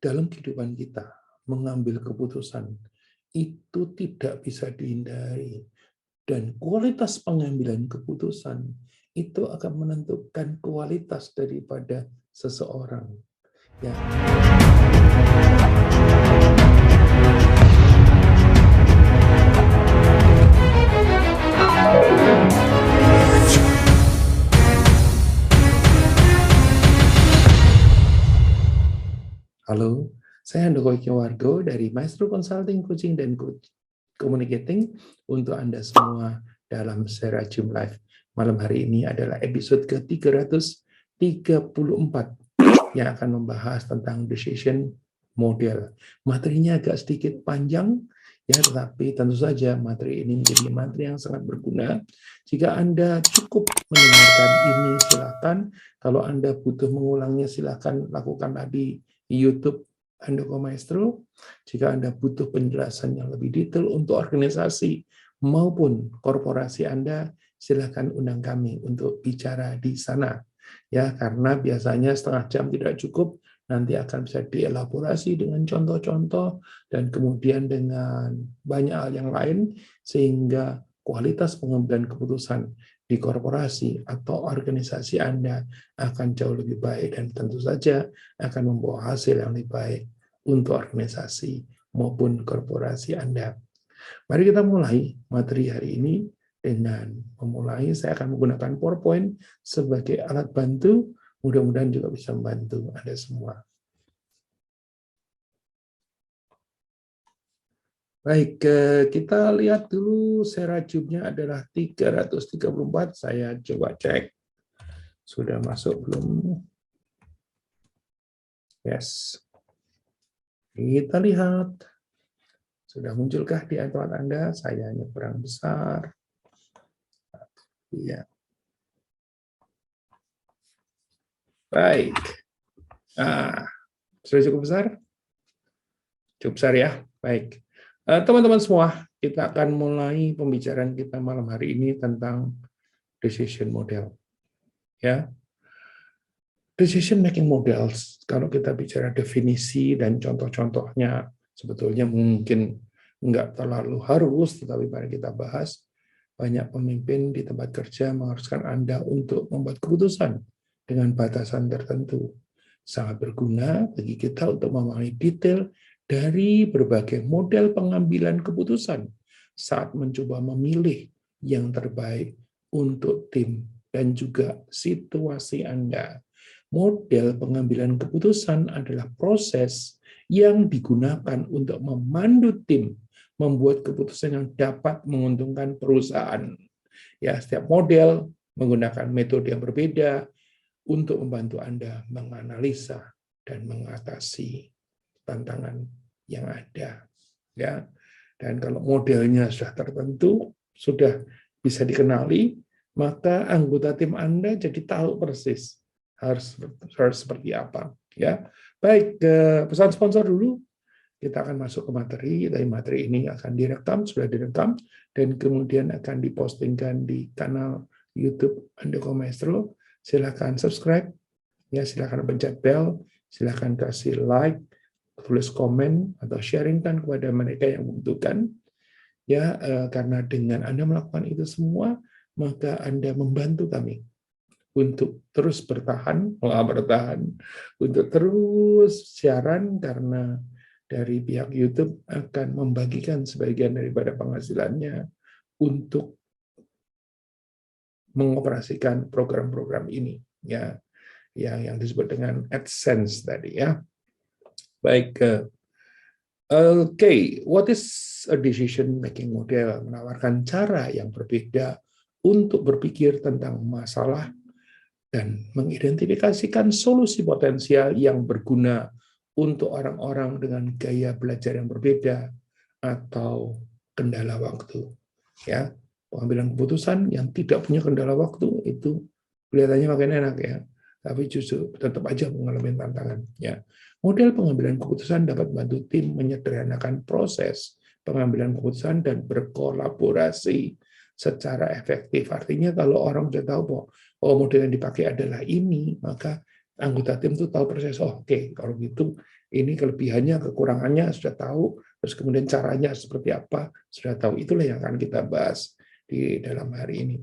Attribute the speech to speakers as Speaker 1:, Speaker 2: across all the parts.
Speaker 1: dalam kehidupan kita mengambil keputusan itu tidak bisa dihindari, dan kualitas pengambilan keputusan itu akan menentukan kualitas daripada seseorang. Ya. Halo, saya Handoko Wargo dari Maestro Consulting, Coaching, dan Communicating untuk Anda semua dalam Serajum Live. Malam hari ini adalah episode ke-334 yang akan membahas tentang decision model. Materinya agak sedikit panjang, ya, tetapi tentu saja materi ini menjadi materi yang sangat berguna. Jika Anda cukup mendengarkan ini, silakan. Kalau Anda butuh mengulangnya, silakan lakukan di YouTube Handoko Maestro. Jika Anda butuh penjelasan yang lebih detail untuk organisasi maupun korporasi Anda, silakan undang kami untuk bicara di sana. Ya, karena biasanya setengah jam tidak cukup, nanti akan bisa dielaborasi dengan contoh-contoh dan kemudian dengan banyak hal yang lain, sehingga kualitas pengambilan keputusan di korporasi atau organisasi Anda akan jauh lebih baik, dan tentu saja akan membawa hasil yang lebih baik untuk organisasi maupun korporasi Anda. Mari kita mulai materi hari ini. Dengan memulai, saya akan menggunakan PowerPoint sebagai alat bantu, mudah-mudahan juga bisa membantu Anda semua. Baik, kita lihat dulu Serajumnya adalah 334, saya coba cek. Sudah masuk belum? Yes. Kita lihat. Sudah munculkah di tempat Anda? Saya hanya kurang besar. Iya. Baik. Nah, sudah cukup besar? Cukup besar ya? Baik. Teman-teman semua, kita akan mulai pembicaraan kita malam hari ini tentang decision model. Ya. Decision making models, kalau kita bicara definisi dan contoh-contohnya, sebetulnya mungkin nggak terlalu harus, tetapi mari kita bahas. Banyak pemimpin di tempat kerja mengharuskan Anda untuk membuat keputusan dengan batasan tertentu. Sangat berguna bagi kita untuk memahami detail dari berbagai model pengambilan keputusan saat mencoba memilih yang terbaik untuk tim dan juga situasi Anda. Model pengambilan keputusan adalah proses yang digunakan untuk memandu tim membuat keputusan yang dapat menguntungkan perusahaan. Ya, setiap model menggunakan metode yang berbeda untuk membantu Anda menganalisa dan mengatasi tantangan yang ada. Ya, dan kalau modelnya sudah tertentu, sudah bisa dikenali, maka anggota tim Anda jadi tahu persis harus seperti apa. Ya, baik, pesan sponsor dulu. Kita akan masuk ke materi, dari materi ini akan direkam, sudah direkam, dan kemudian akan dipostingkan di kanal YouTube Handoko Maestro. Silakan subscribe, ya, silakan pencet bell, silakan kasih like, tulis komen, atau sharingkan kepada mereka yang membutuhkan. Ya, karena dengan Anda melakukan itu semua, maka Anda membantu kami untuk terus bertahan, untuk terus siaran, karena dari pihak YouTube akan membagikan sebagian daripada penghasilannya untuk mengoperasikan program-program ini, ya, yang disebut dengan AdSense tadi, ya. Baik, what is a decision making model? Menawarkan cara yang berbeda untuk berpikir tentang masalah dan mengidentifikasikan solusi potensial yang berguna untuk orang-orang dengan gaya belajar yang berbeda atau kendala waktu. Ya, pengambilan keputusan yang tidak punya kendala waktu itu kelihatannya makin enak, ya, tapi justru tetap aja mengalami tantangan. Ya, model pengambilan keputusan dapat membantu tim menyederhanakan proses pengambilan keputusan dan berkolaborasi secara efektif. Artinya kalau orang sudah tahu bahwa model yang dipakai adalah ini, maka anggota tim itu tahu persis, oh, oke, kalau gitu ini kelebihannya, kekurangannya sudah tahu, terus kemudian caranya seperti apa sudah tahu. Itulah yang akan kita bahas di dalam hari ini.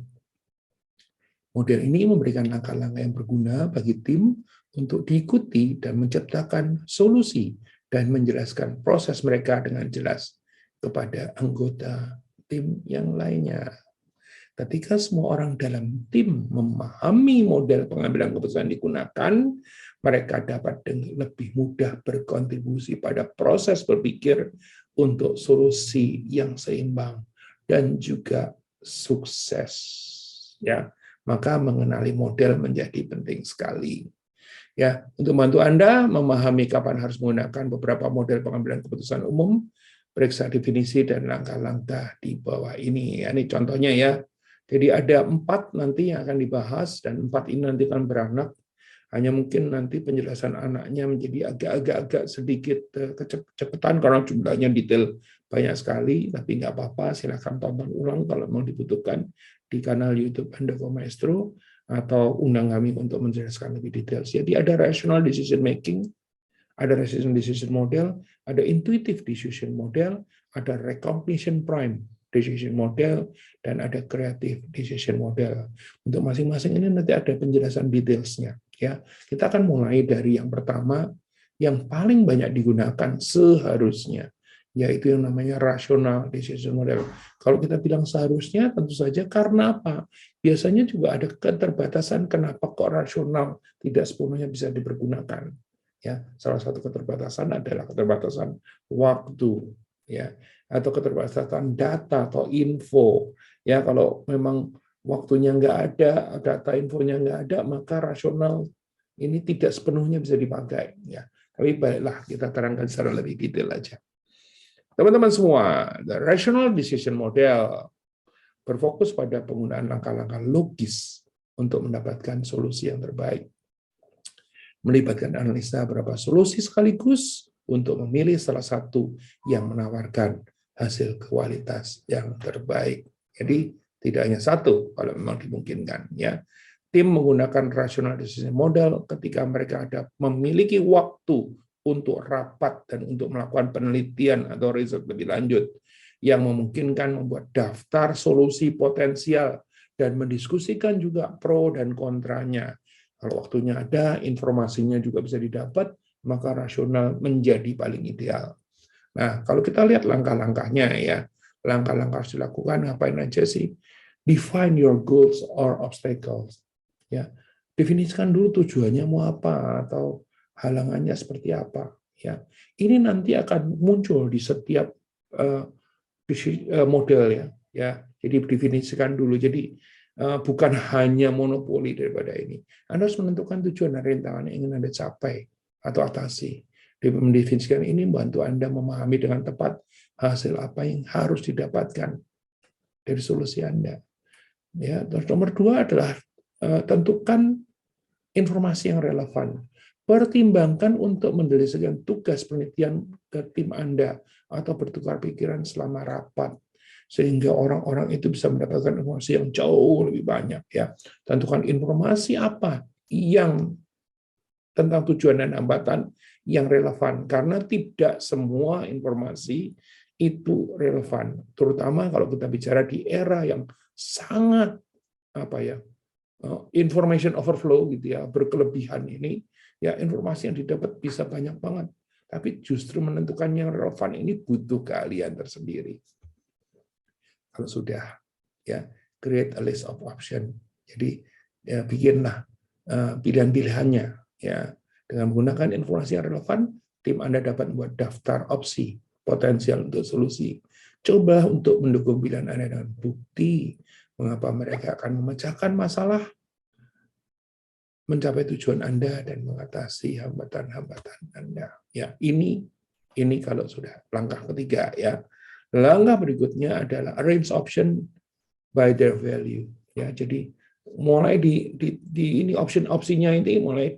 Speaker 1: Model ini memberikan langkah-langkah yang berguna bagi tim untuk diikuti dan menciptakan solusi dan menjelaskan proses mereka dengan jelas kepada anggota tim yang lainnya. Ketika semua orang dalam tim memahami model pengambilan keputusan digunakan, mereka dapat lebih mudah berkontribusi pada proses berpikir untuk solusi yang seimbang dan juga sukses. Ya, maka mengenali model menjadi penting sekali. Ya, untuk membantu Anda memahami kapan harus menggunakan beberapa model pengambilan keputusan umum, periksa definisi dan langkah-langkah di bawah ini. Ini contohnya ya. Jadi ada 4 nanti yang akan dibahas, dan 4 ini nanti akan beranak. Hanya mungkin nanti penjelasan anaknya menjadi agak-agak sedikit kecepatan karena jumlahnya detail banyak sekali, tapi nggak apa-apa, silakan tonton ulang kalau mau dibutuhkan di kanal YouTube Handoko Maestro, atau undang kami untuk menjelaskan lebih detail. Jadi ada rational decision making, ada rational decision model, ada intuitive decision model, ada recognition prime decision model, dan ada creative decision model. Untuk masing-masing ini nanti ada penjelasan detailsnya. Ya, kita akan mulai dari yang pertama, yang paling banyak digunakan seharusnya, yaitu yang namanya rational decision model. Kalau kita bilang seharusnya, tentu saja karena apa? Biasanya juga ada keterbatasan kenapa kok rasional tidak sepenuhnya bisa dipergunakan. Ya, salah satu keterbatasan adalah keterbatasan waktu, ya, atau keterbatasan data atau info. Ya, kalau memang waktunya nggak ada, data infonya nggak ada, maka rasional ini tidak sepenuhnya bisa dipakai. Ya, tapi baiklah kita terangkan secara lebih detail aja. Teman-teman semua, the rational decision model berfokus pada penggunaan langkah-langkah logis untuk mendapatkan solusi yang terbaik. Melibatkan analisa beberapa solusi sekaligus untuk memilih salah satu yang menawarkan hasil kualitas yang terbaik. Jadi tidak hanya satu kalau memang dimungkinkan. Ya, tim menggunakan rational decision model ketika mereka memiliki waktu untuk rapat dan untuk melakukan penelitian atau riset lebih lanjut yang memungkinkan membuat daftar solusi potensial dan mendiskusikan juga pro dan kontranya. Kalau waktunya ada, informasinya juga bisa didapat, maka rasional menjadi paling ideal. Nah, kalau kita lihat langkah-langkahnya ya, langkah-langkah harus dilakukan, ngapain aja sih? Define your goals or obstacles. Ya, definisikan dulu tujuannya mau apa atau halangannya seperti apa. Ya, ini nanti akan muncul di setiap model ya. Ya, jadi definisikan dulu. Jadi bukan hanya monopoli daripada ini. Anda harus menentukan tujuan dan rintangan yang ingin Anda capai atau atasi. Mendefinisikan ini membantu Anda memahami dengan tepat hasil apa yang harus didapatkan dari solusi Anda. Ya, terus nomor 2 adalah tentukan informasi yang relevan. Pertimbangkan untuk mendelegasikan tugas penelitian ke tim Anda atau bertukar pikiran selama rapat, sehingga orang-orang itu bisa mendapatkan informasi yang jauh lebih banyak. Ya, tentukan informasi apa yang tentang tujuan dan hambatan yang relevan, karena tidak semua informasi itu relevan, terutama kalau kita bicara di era yang sangat information overflow gitu ya, berkelebihan ini, ya informasi yang didapat bisa banyak banget, tapi justru menentukan yang relevan ini butuh keahlian tersendiri. Kalau sudah ya, create a list of option. Jadi ya, bikinlah pilihan-pilihannya ya. Dengan menggunakan informasi yang relevan, tim Anda dapat membuat daftar opsi potensial untuk solusi. Coba untuk mendukung pilihan Anda dengan bukti mengapa mereka akan memecahkan masalah, mencapai tujuan Anda, dan mengatasi hambatan-hambatan Anda. Ya, ini kalau sudah langkah ketiga ya. Langkah berikutnya adalah arrange option by their value. Ya, jadi mulai di ini opsinya ini mulai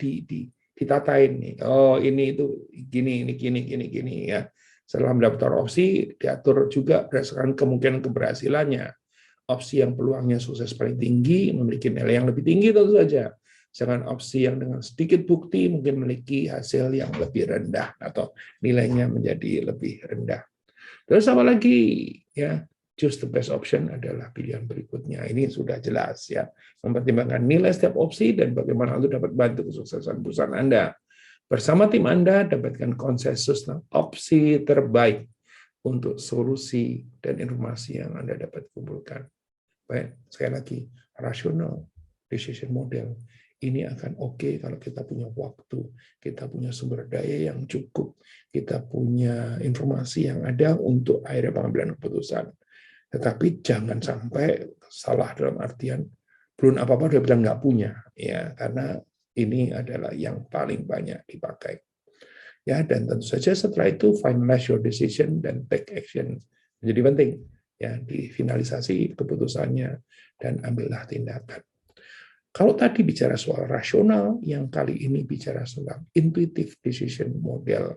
Speaker 1: ditatain nih. Oh, ini itu gini ya. Setelah mendaftar opsi, diatur juga berdasarkan kemungkinan keberhasilannya. Opsi yang peluangnya sukses paling tinggi, memiliki nilai yang lebih tinggi tentu saja. Jangan opsi yang dengan sedikit bukti mungkin memiliki hasil yang lebih rendah atau nilainya menjadi lebih rendah. Terus apa lagi? Ya, choose the best option adalah pilihan berikutnya. Ini sudah jelas ya, mempertimbangkan nilai setiap opsi dan bagaimana itu dapat bantu kesuksesan perusahaan Anda. Bersama tim Anda, dapatkan konsensus tentang opsi terbaik untuk solusi dan informasi yang Anda dapat kumpulkan. Baik, sekali lagi, rasional decision model. Ini akan oke kalau kita punya waktu, kita punya sumber daya yang cukup, kita punya informasi yang ada untuk akhirnya pengambilan keputusan. Tetapi jangan sampai salah dalam artian belum apa-apa udah bilang nggak punya, ya, karena ini adalah yang paling banyak dipakai. Ya, dan tentu saja setelah itu finalize your decision dan take action menjadi penting. Ya, difinalisasi keputusannya dan ambillah tindakan. Kalau tadi bicara soal rasional, yang kali ini bicara soal intuitive decision model.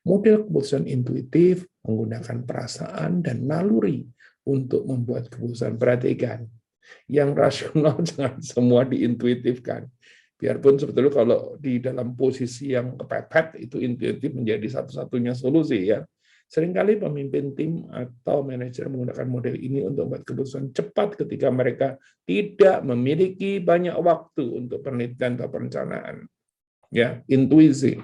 Speaker 1: Model keputusan intuitif menggunakan perasaan dan naluri untuk membuat keputusan. Perhatikan, yang rasional jangan semua diintuitifkan. Biarpun sebetulnya kalau di dalam posisi yang kepepet, itu intuitif menjadi satu-satunya solusi ya. Seringkali pemimpin tim atau manajer menggunakan model ini untuk membuat keputusan cepat ketika mereka tidak memiliki banyak waktu untuk penelitian atau perencanaan. Ya, intuisi.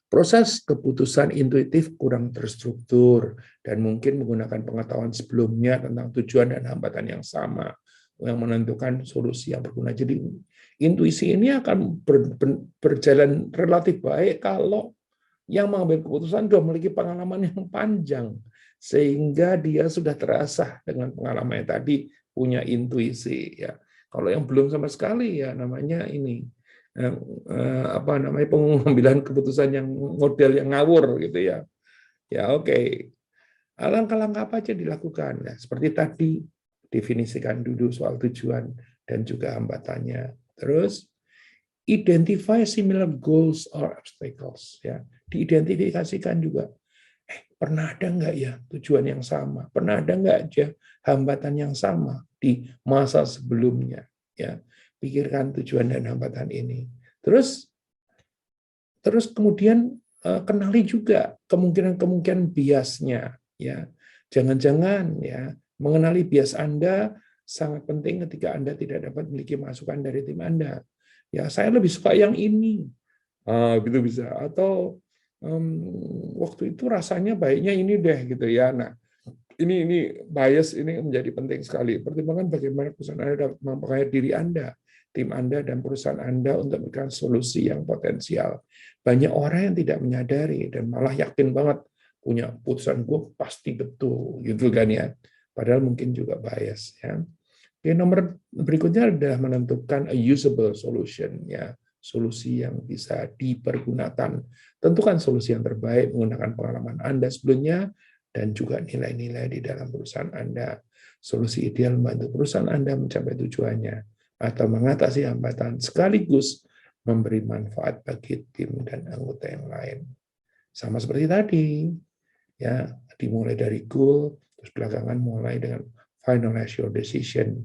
Speaker 1: Proses keputusan intuitif kurang terstruktur dan mungkin menggunakan pengetahuan sebelumnya tentang tujuan dan hambatan yang sama yang menentukan solusi yang berguna. Jadi intuisi ini akan berjalan relatif baik kalau yang mengambil keputusan sudah memiliki pengalaman yang panjang, sehingga dia sudah terasah dengan pengalaman yang tadi, punya intuisi. Ya. Kalau yang belum sama sekali, ya namanya ini pengambilan keputusan yang model yang ngawur gitu ya. Ya oke. Langkah-langkah apa aja dilakukan? Nah, seperti tadi definisikan dulu soal tujuan dan juga hambatannya. Terus identify similar goals or obstacles. Ya, diidentifikasikan juga. Pernah ada nggak ya tujuan yang sama? Pernah ada nggak aja hambatan yang sama di masa sebelumnya? Ya, pikirkan tujuan dan hambatan ini. Terus kemudian kenali juga kemungkinan biasnya. Ya, jangan-jangan ya mengenali bias Anda sangat penting ketika Anda tidak dapat memiliki masukan dari tim Anda. Ya, saya lebih suka yang ini. Gitu bisa. Atau waktu itu rasanya baiknya ini deh gitu ya. Nah, ini bias ini menjadi penting sekali. Pertimbangkan bagaimana perusahaan Anda dapat mempengaruhi diri Anda, tim Anda dan perusahaan Anda untuk memberikan solusi yang potensial. Banyak orang yang tidak menyadari dan malah yakin banget punya putusan gue pasti betul gitu kan ya. Padahal mungkin juga bias ya. Oke, nomor berikutnya adalah menentukan a usable solution, ya, solusi yang bisa dipergunakan. Tentukan solusi yang terbaik menggunakan pengalaman Anda sebelumnya dan juga nilai-nilai di dalam perusahaan Anda. Solusi ideal membantu perusahaan Anda mencapai tujuannya atau mengatasi hambatan sekaligus memberi manfaat bagi tim dan anggota yang lain. Sama seperti tadi, ya, dimulai dari goal, terus belakangan mulai dengan finalize your decision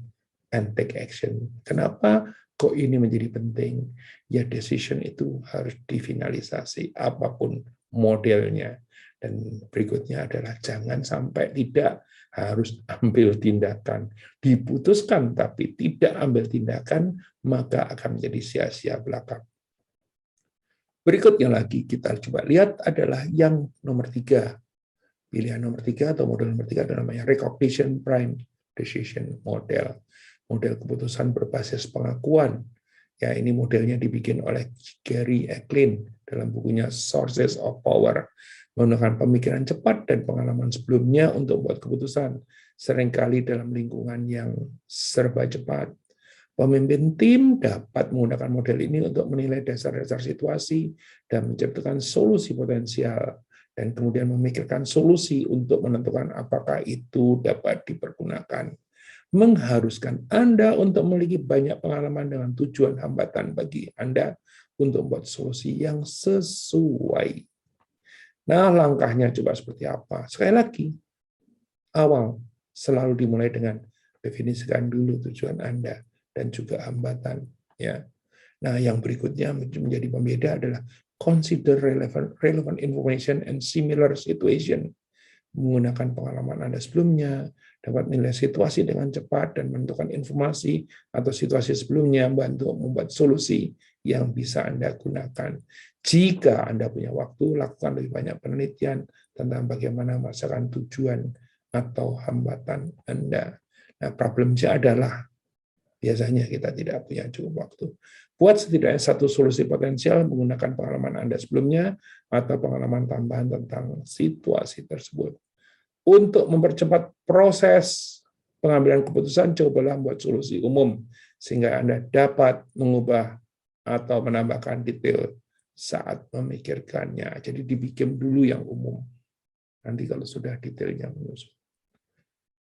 Speaker 1: and take action. Kenapa kok ini menjadi penting? Ya, decision itu harus difinalisasi apapun modelnya. Dan berikutnya adalah jangan sampai tidak harus ambil tindakan. Diputuskan tapi tidak ambil tindakan, maka akan menjadi sia-sia belaka. Berikutnya lagi kita coba lihat adalah yang nomor 3. Pilihan nomor 3 atau model nomor 3 adalah namanya recognition prime decision model. Model keputusan berbasis pengakuan. Ya, ini modelnya dibikin oleh Gary Eklund dalam bukunya Sources of Power. Menggunakan pemikiran cepat dan pengalaman sebelumnya untuk membuat keputusan. Seringkali dalam lingkungan yang serba cepat. Pemimpin tim dapat menggunakan model ini untuk menilai dasar-dasar situasi dan menciptakan solusi potensial, dan kemudian memikirkan solusi untuk menentukan apakah itu dapat dipergunakan. Mengharuskan Anda untuk memiliki banyak pengalaman dengan tujuan hambatan bagi Anda untuk membuat solusi yang sesuai. Nah, langkahnya coba seperti apa? Sekali lagi, awal selalu dimulai dengan definisikan dulu tujuan Anda dan juga hambatan. Ya. Nah, yang berikutnya menjadi pembeda adalah consider relevant information and similar situation. Menggunakan pengalaman Anda sebelumnya, dapat menilai situasi dengan cepat dan menentukan informasi atau situasi sebelumnya, membantu membuat solusi yang bisa Anda gunakan. Jika Anda punya waktu, lakukan lebih banyak penelitian tentang bagaimana merasakan tujuan atau hambatan Anda. Nah, problemnya adalah biasanya kita tidak punya cukup waktu. Buat setidaknya satu solusi potensial menggunakan pengalaman Anda sebelumnya atau pengalaman tambahan tentang situasi tersebut. Untuk mempercepat proses pengambilan keputusan, cobalah membuat solusi umum sehingga Anda dapat mengubah atau menambahkan detail saat memikirkannya. Jadi dibikin dulu yang umum. Nanti kalau sudah detailnya menyusul.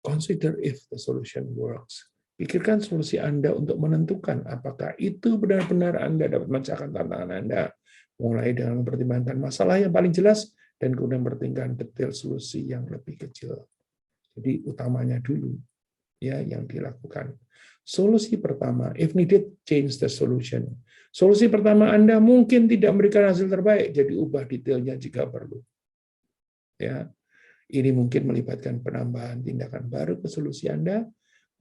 Speaker 1: Consider if the solution works. Pikirkan solusi Anda untuk menentukan apakah itu benar-benar Anda dapat memecahkan tantangan Anda. Mulai dengan mempertimbangkan masalah yang paling jelas dan kemudian mempertimbangkan detail solusi yang lebih kecil. Jadi utamanya dulu ya yang dilakukan. Solusi pertama, if needed, change the solution. Solusi pertama Anda mungkin tidak memberikan hasil terbaik, jadi ubah detailnya jika perlu. Ya, ini mungkin melibatkan penambahan tindakan baru ke solusi Anda,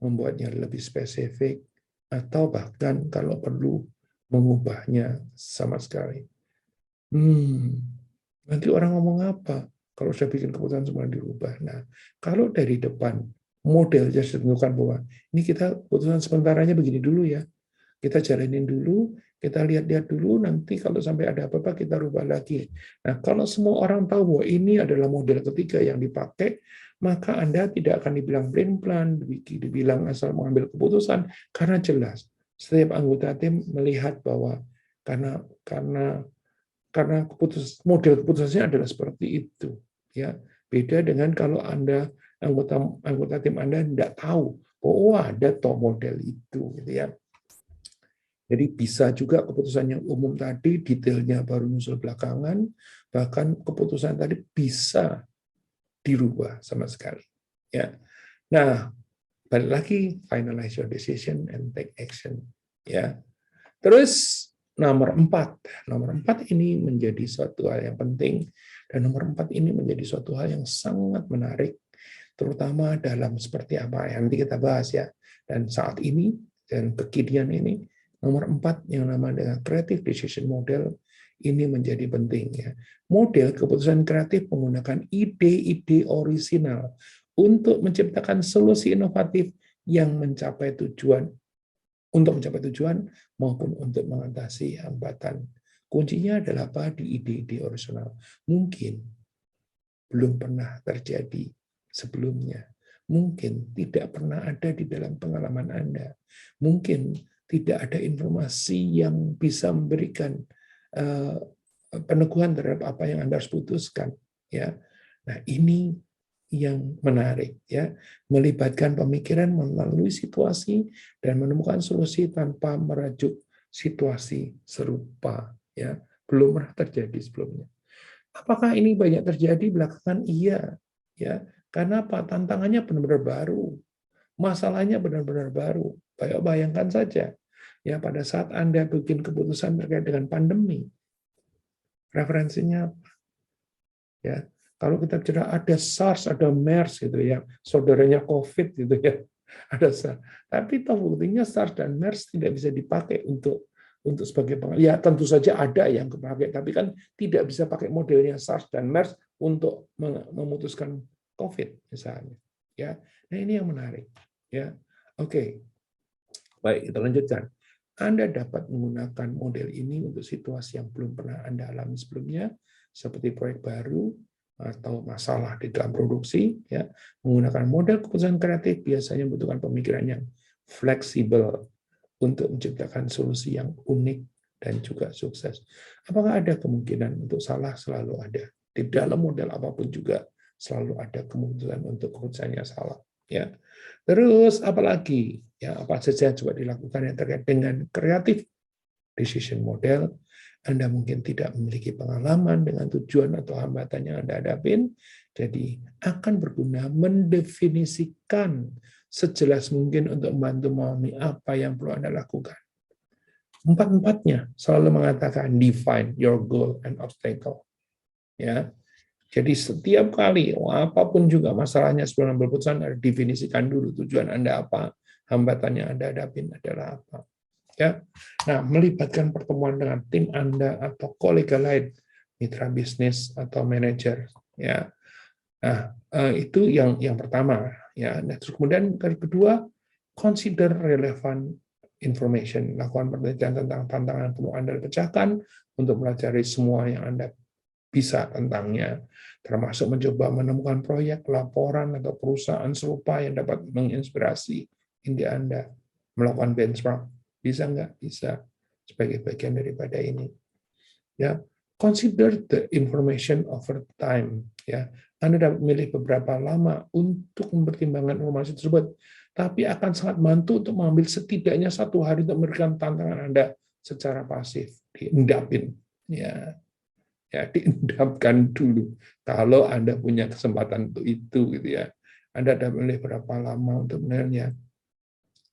Speaker 1: membuatnya lebih spesifik, atau bahkan kalau perlu mengubahnya sama sekali. Nanti orang ngomong apa? Kalau sudah bikin keputusan semua dirubah. Nah, kalau dari depan modelnya sudah ditentukan bahwa ini kita keputusan sementaranya begini dulu ya. Kita jalanin dulu, kita lihat-lihat dulu, nanti kalau sampai ada apa-apa kita rubah lagi. Nah, kalau semua orang tahu bahwa ini adalah model ketiga yang dipakai, maka Anda tidak akan dibilang plan, dibilang asal mengambil keputusan, karena jelas setiap anggota tim melihat bahwa karena model keputusannya adalah seperti itu. Ya, beda dengan kalau Anda anggota tim Anda tidak tahu, oh ada toh model itu, gitu ya. Jadi bisa juga keputusan yang umum tadi detailnya baru nyusul belakangan, bahkan keputusan tadi bisa dirubah sama sekali. Ya. Nah, balik lagi finalize your decision and take action. Ya. Terus nomor 4. Nomor 4 ini menjadi suatu hal yang penting dan nomor 4 ini menjadi suatu hal yang sangat menarik, terutama dalam seperti apa yang nanti kita bahas ya. Dan saat ini dan kekinian ini nomor 4 yang nama dengan creative decision model ini menjadi penting ya. Model keputusan kreatif menggunakan ide-ide orisinal untuk menciptakan solusi inovatif yang mencapai tujuan maupun untuk mengatasi hambatan. Kuncinya adalah apa? Di ide-ide orisinal. Mungkin belum pernah terjadi sebelumnya. Mungkin tidak pernah ada di dalam pengalaman Anda. Mungkin tidak ada informasi yang bisa memberikan peneguhan terhadap apa yang Anda harus putuskan. Ya, nah ini yang menarik ya, melibatkan pemikiran melalui situasi dan menemukan solusi tanpa merajuk situasi serupa ya, belum pernah terjadi sebelumnya. Apakah ini banyak terjadi belakangan? Iya ya, karena apa? Tantangannya benar-benar baru, masalahnya benar-benar baru. Bayangkan saja ya, pada saat Anda bikin keputusan terkait dengan pandemi, referensinya apa? Ya, kalau kita bicara ada SARS, ada MERS gitu ya, saudaranya COVID gitu ya, ada SARS. Tapi tahu buktinya SARS dan MERS tidak bisa dipakai untuk sebagai pengalaman. Ya tentu saja ada yang kepakai, tapi kan tidak bisa pakai modelnya SARS dan MERS untuk memutuskan COVID misalnya. Ya, nah ini yang menarik. Ya, oke, baik kita lanjutkan. Anda dapat menggunakan model ini untuk situasi yang belum pernah Anda alami sebelumnya, seperti proyek baru atau masalah di dalam produksi. Ya, menggunakan model keputusan kreatif biasanya membutuhkan pemikiran yang fleksibel untuk menciptakan solusi yang unik dan juga sukses. Apakah ada kemungkinan untuk salah? Selalu ada. Di dalam model apapun juga selalu ada kemungkinan untuk keputusannya salah. Ya. Terus apalagi? Ya, apa saja coba dilakukan yang terkait dengan kreatif decision model. Anda mungkin tidak memiliki pengalaman dengan tujuan atau hambatan yang Anda hadapin, jadi akan berguna mendefinisikan sejelas mungkin untuk membantu memahami apa yang perlu Anda lakukan. Empat-empatnya selalu mengatakan define your goal and obstacle. Ya, jadi setiap kali apapun juga masalahnya sebelum ambil keputusan, harus definisikan dulu tujuan Anda apa, hambatan yang Anda hadapin adalah apa. Ya, nah melibatkan pertemuan dengan tim Anda atau kolega lain, mitra bisnis atau manajer. Ya, nah itu yang pertama. Ya, nah, terus kemudian kali kedua, consider relevant information, lakukan penelitian tentang tantangan yang perlu Anda pecahkan untuk mempelajari semua yang Anda bisa tentangnya, termasuk mencoba menemukan proyek, laporan, atau perusahaan serupa yang dapat menginspirasi ide Anda, melakukan benchmark. Bisa nggak? Bisa, sebagai bagian daripada ini. Ya, consider the information over time. Ya, Anda dapat memilih beberapa lama untuk mempertimbangkan informasi tersebut, tapi akan sangat bantu untuk mengambil setidaknya 1 hari untuk memberikan tantangan Anda secara pasif, diendapin. Ya, diendapkan dulu. Kalau Anda punya kesempatan untuk itu, gitu ya. Anda dapat memilih berapa lama untuk menilainya.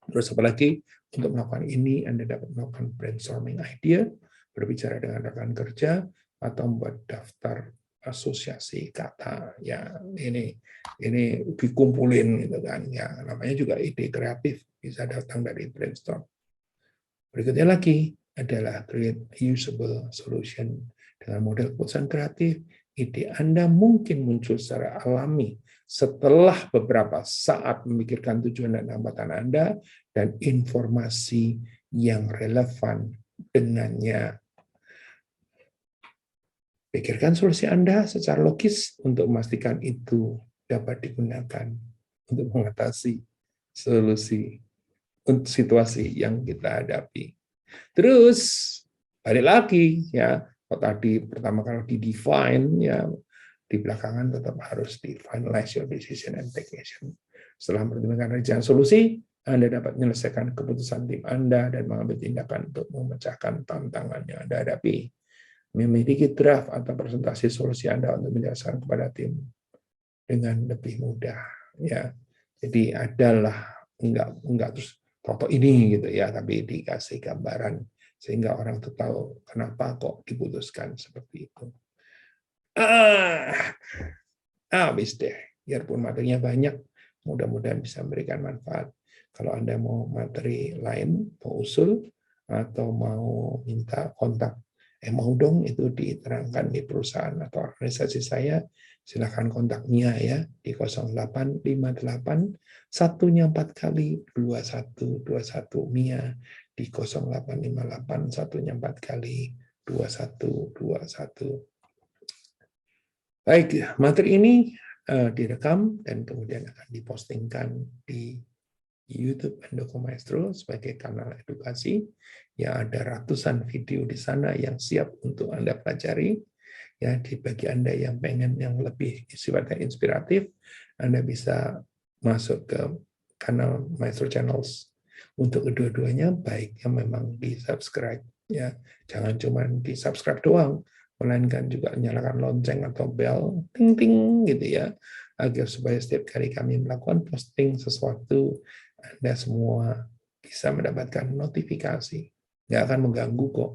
Speaker 1: Terus apalagi untuk melakukan ini, Anda dapat melakukan brainstorming idea, berbicara dengan rekan kerja, atau membuat daftar asosiasi kata. Ya, ini dikumpulin gitu kan. Ya, namanya juga ide kreatif, bisa datang dari brainstorm. Berikutnya lagi adalah create usable solution. Dengan model keputusan kreatif, ide Anda mungkin muncul secara alami setelah beberapa saat memikirkan tujuan dan hambatan Anda dan informasi yang relevan dengannya. Pikirkan solusi Anda secara logis untuk memastikan itu dapat digunakan untuk mengatasi situasi yang kita hadapi. Terus balik lagi ya, kalau tadi pertama kali di define ya, di belakangan tetap harus di finalize your decision and take action. Setelah mempertimbangkan rencana solusi, Anda dapat menyelesaikan keputusan tim Anda dan mengambil tindakan untuk memecahkan tantangan yang Anda hadapi. Memiliki draft atau presentasi solusi Anda untuk menjelaskan kepada tim dengan lebih mudah. Ya, jadi adalah enggak terus foto ini gitu ya, tapi dikasih gambaran sehingga orang tuh tahu kenapa kok diputuskan seperti itu. Habis deh. Biarpun materinya banyak, mudah-mudahan bisa memberikan manfaat. Kalau Anda mau materi lain, mau usul, atau mau minta kontak, mau dong itu diterangkan di perusahaan atau organisasi saya, silakan kontak Mia ya di 0858 satunya 4 kali 2121 Mia di 0858 satunya 4 kali 2121. Baik, materi ini direkam dan kemudian akan dipostingkan di YouTube Handoko Maestro sebagai kanal edukasi. Yang ada ratusan video di sana yang siap untuk Anda pelajari. Ya, bagi Anda yang pengen yang lebih sifatnya inspiratif, Anda bisa masuk ke kanal Maestro Channels. Untuk kedua-duanya baik yang memang di-subscribe ya. Jangan cuma di-subscribe doang, melainkan juga nyalakan lonceng atau bel ting ting gitu ya, agar supaya setiap kali kami melakukan posting sesuatu Anda semua bisa mendapatkan notifikasi. Nggak akan mengganggu kok.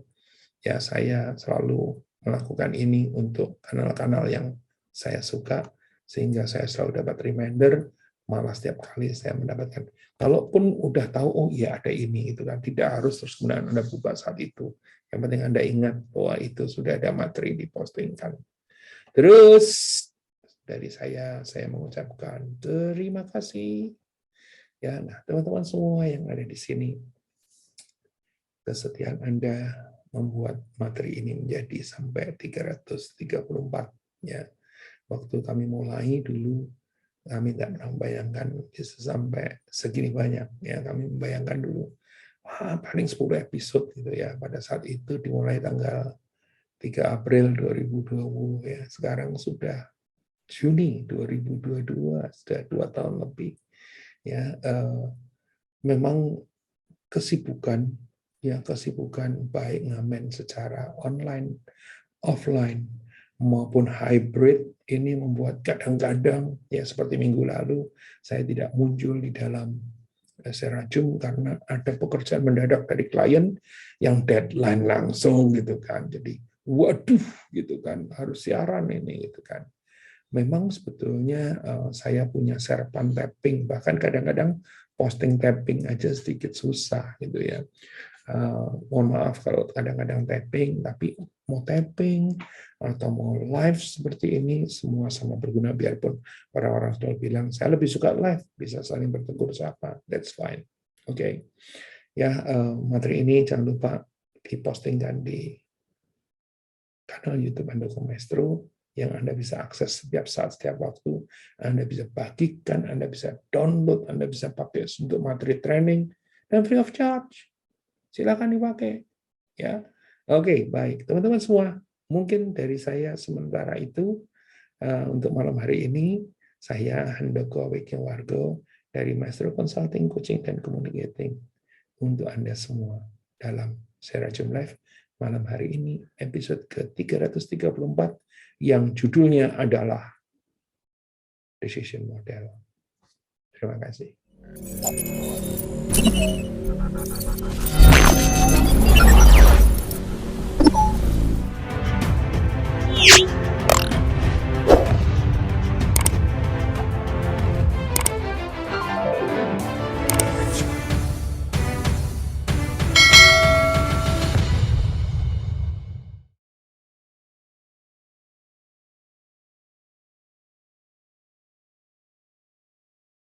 Speaker 1: Ya, saya selalu melakukan ini untuk kanal-kanal yang saya suka, sehingga saya selalu dapat reminder, malah setiap kali saya mendapatkan. Kalaupun udah tahu, oh iya ada ini, gitu kan. Tidak harus terus kemudian Anda buka saat itu. Yang penting Anda ingat bahwa itu sudah ada materi dipostingkan. Terus dari saya mengucapkan terima kasih. Ya, nah teman-teman semua yang ada di sini, kesetiaan Anda membuat materi ini menjadi sampai 334. Ya, waktu kami mulai dulu, kami tidak pernah membayangkan bisa sampai segini banyak. Ya, kami membayangkan dulu, paling 10 episode gitu ya. Pada saat itu dimulai tanggal 3 April 2020 ya. Sekarang sudah Juni 2022, sudah 2 tahun lebih. Ya, memang kesibukan baik ngamen secara online, offline maupun hybrid ini membuat kadang-kadang ya seperti minggu lalu saya tidak muncul di dalam Serajum karena ada pekerjaan mendadak dari klien yang deadline langsung gitu kan. Jadi waduh gitu kan, harus siaran ini gitu kan. Memang sebetulnya saya punya sarapan tapping, bahkan kadang-kadang posting tapping aja sedikit susah gitu ya. Mohon maaf kalau kadang-kadang tapping, tapi mau tapping atau mau live seperti ini semua sama berguna, biarpun orang-orang selalu bilang saya lebih suka live, bisa saling bertegur sapa, that's fine. Oke. Ya, materi ini jangan lupa dipostingkan di kanal YouTube Handoko Maestro yang Anda bisa akses setiap saat, setiap waktu. Anda bisa bagikan, Anda bisa download, Anda bisa pakai untuk materi training dan free of charge. Silakan dipakai. Ya, oke, baik, teman-teman semua. Mungkin dari saya sementara itu untuk malam hari ini. Saya Handoko Wikiwargo dari Maestro Consulting, Coaching, dan Communicating untuk Anda semua dalam Serajum Live malam hari ini, episode ke-334 yang judulnya adalah Decision Model. Terima kasih.